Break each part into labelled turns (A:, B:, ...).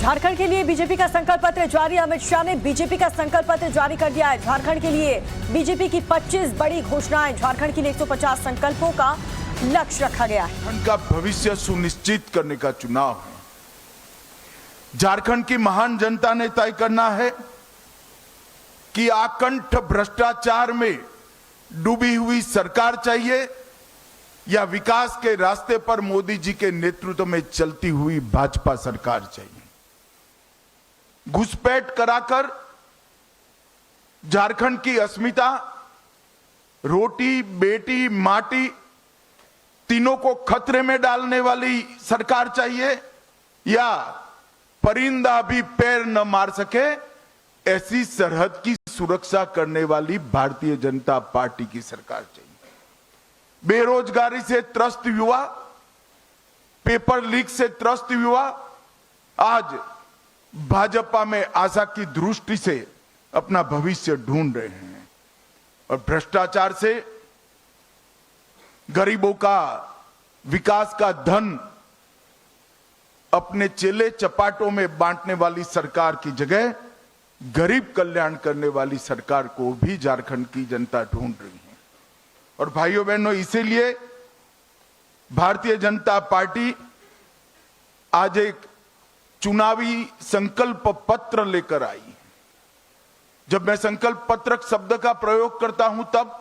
A: झारखंड के लिए बीजेपी का संकल्प पत्र जारी। अमित शाह ने बीजेपी का संकल्प पत्र जारी कर दिया है। झारखंड के लिए बीजेपी की 25 बड़ी घोषणाएं। झारखंड के लिए 150 संकल्पों का लक्ष्य रखा गया है।
B: झारखंड का भविष्य सुनिश्चित करने का चुनाव है। झारखंड की महान जनता ने तय करना है कि आकंठ भ्रष्टाचार में डूबी हुई सरकार चाहिए या विकास के रास्ते पर मोदी जी के नेतृत्व में चलती हुई भाजपा सरकार चाहिए। घुसपैठ कराकर झारखंड की अस्मिता, रोटी बेटी माटी तीनों को खतरे में डालने वाली सरकार चाहिए या परिंदा भी पैर न मार सके ऐसी सरहद की सुरक्षा करने वाली भारतीय जनता पार्टी की सरकार चाहिए। बेरोजगारी से त्रस्त युवा, पेपर लीक से त्रस्त युवा आज भाजपा में आशा की दृष्टि से अपना भविष्य ढूंढ रहे हैं और भ्रष्टाचार से गरीबों का विकास का धन अपने चेले चपाटों में बांटने वाली सरकार की जगह गरीब कल्याण करने वाली सरकार को भी झारखंड की जनता ढूंढ रही है। और भाइयों बहनों, इसीलिए भारतीय जनता पार्टी आज एक चुनावी संकल्प पत्र लेकर आई। जब मैं संकल्प पत्र शब्द का प्रयोग करता हूं तब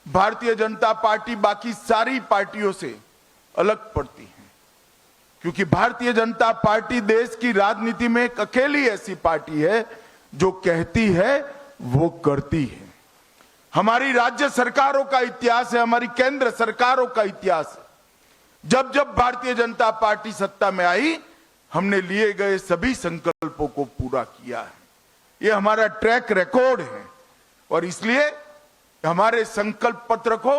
B: भारतीय जनता पार्टी बाकी सारी पार्टियों से अलग पड़ती है, क्योंकि भारतीय जनता पार्टी देश की राजनीति में एक अकेली ऐसी पार्टी है जो कहती है वो करती है। हमारी राज्य सरकारों का इतिहास है, हमारी केंद्र सरकारों का इतिहास है। जब जब भारतीय जनता पार्टी सत्ता में आई, हमने लिए गए सभी संकल्पों को पूरा किया है। ये हमारा ट्रैक रिकॉर्ड है और इसलिए हमारे संकल्प पत्र को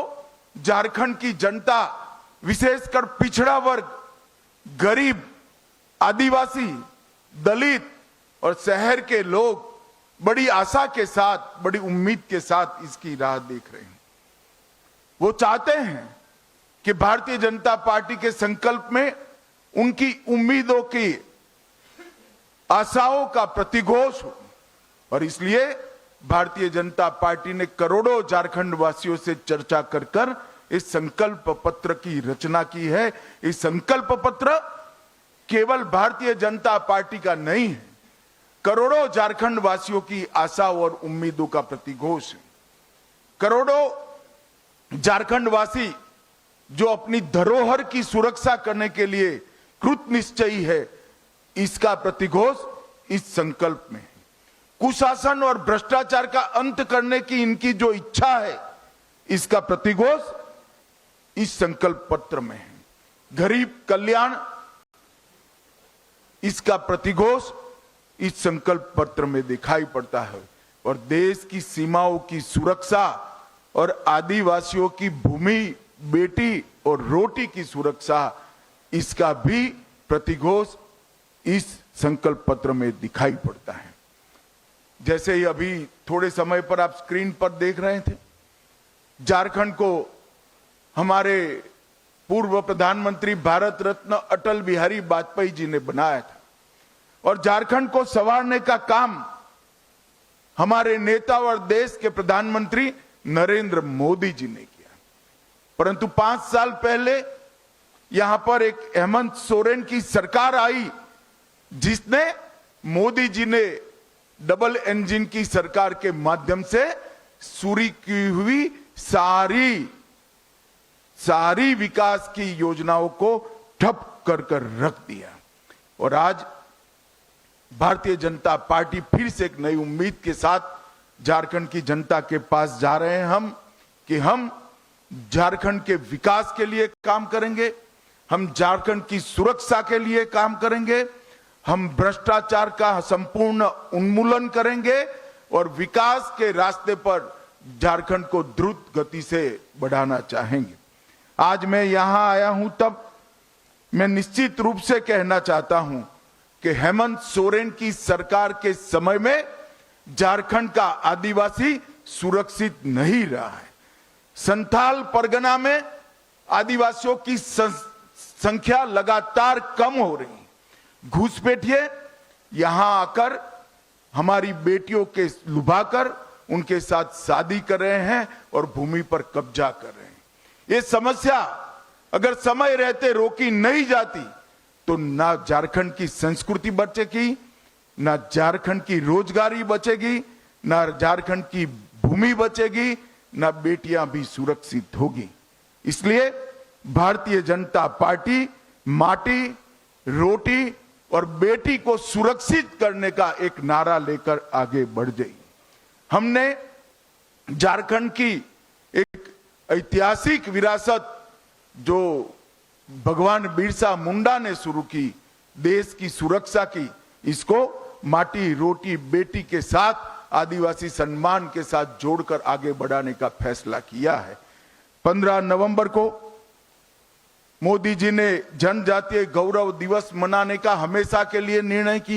B: झारखंड की जनता, विशेषकर पिछड़ा वर्ग, गरीब, आदिवासी, दलित और शहर के लोग बड़ी आशा के साथ, बड़ी उम्मीद के साथ इसकी राह देख रहे हैं। वो चाहते हैं कि भारतीय जनता पार्टी के संकल्प में उनकी उम्मीदों की, आशाओं का प्रतिघोष हो और इसलिए भारतीय जनता पार्टी ने करोड़ों झारखंड वासियों से चर्चा कर इस संकल्प पत्र की रचना की है। इस संकल्प पत्र केवल भारतीय जनता पार्टी का नहीं है, करोड़ों झारखंड वासियों की आशा और उम्मीदों का प्रतिघोष है। करोड़ों झारखंड वासी जो अपनी धरोहर की सुरक्षा करने के लिए कृत निश्चयी है, इसका प्रतिघोष इस संकल्प में है। कुशासन और भ्रष्टाचार का अंत करने की इनकी जो इच्छा है, इसका प्रतिघोष इस संकल्प पत्र में है। गरीब कल्याण, इसका प्रतिघोष इस संकल्प पत्र में दिखाई पड़ता है और देश की सीमाओं की सुरक्षा और आदिवासियों की भूमि, बेटी और रोटी की सुरक्षा, इसका भी प्रतिघोष इस संकल्प पत्र में दिखाई पड़ता है। जैसे ही अभी थोड़े समय पर आप स्क्रीन पर देख रहे थे, झारखंड को हमारे पूर्व प्रधानमंत्री भारत रत्न अटल बिहारी वाजपेयी जी ने बनाया था और झारखंड को संवारने का काम हमारे नेता और देश के प्रधानमंत्री नरेंद्र मोदी जी ने किया। परंतु 5 साल पहले यहां पर एक हेमंत सोरेन की सरकार आई, जिसने मोदी जी ने डबल इंजन की सरकार के माध्यम से शुरू की हुई सारी विकास की योजनाओं को ठप कर रख दिया। और आज भारतीय जनता पार्टी फिर से एक नई उम्मीद के साथ झारखंड की जनता के पास जा रहे हैं हम झारखंड के विकास के लिए काम करेंगे, हम झारखंड की सुरक्षा के लिए काम करेंगे, हम भ्रष्टाचार का संपूर्ण उन्मूलन करेंगे और विकास के रास्ते पर झारखंड को द्रुत गति से बढ़ाना चाहेंगे। आज मैं यहां आया हूं तब मैं निश्चित रूप से कहना चाहता हूं कि हेमंत सोरेन की सरकार के समय में झारखंड का आदिवासी सुरक्षित नहीं रहा है। संथाल परगना में आदिवासियों की संख्या लगातार कम हो रही है। घुसपैठिए यहां आकर हमारी बेटियों के लुभाकर उनके साथ शादी कर रहे हैं और भूमि पर कब्जा कर रहे हैं। ये समस्या अगर समय रहते रोकी नहीं जाती तो ना झारखंड की संस्कृति बचेगी, ना झारखंड की रोजगारी बचेगी, ना झारखंड की भूमि बचेगी, ना बेटियां भी सुरक्षित होगी। इसलिए भारतीय जनता पार्टी माटी, रोटी और बेटी को सुरक्षित करने का एक नारा लेकर आगे बढ़ गई। हमने झारखंड की एक ऐतिहासिक विरासत जो भगवान बिरसा मुंडा ने शुरू की, देश की सुरक्षा की, इसको माटी, रोटी, बेटी के साथ आदिवासी सम्मान के साथ जोड़कर आगे बढ़ाने का फैसला किया है। 15 नवंबर को मोदी जी ने जनजातीय गौरव दिवस मनाने का हमेशा के लिए निर्णय किया।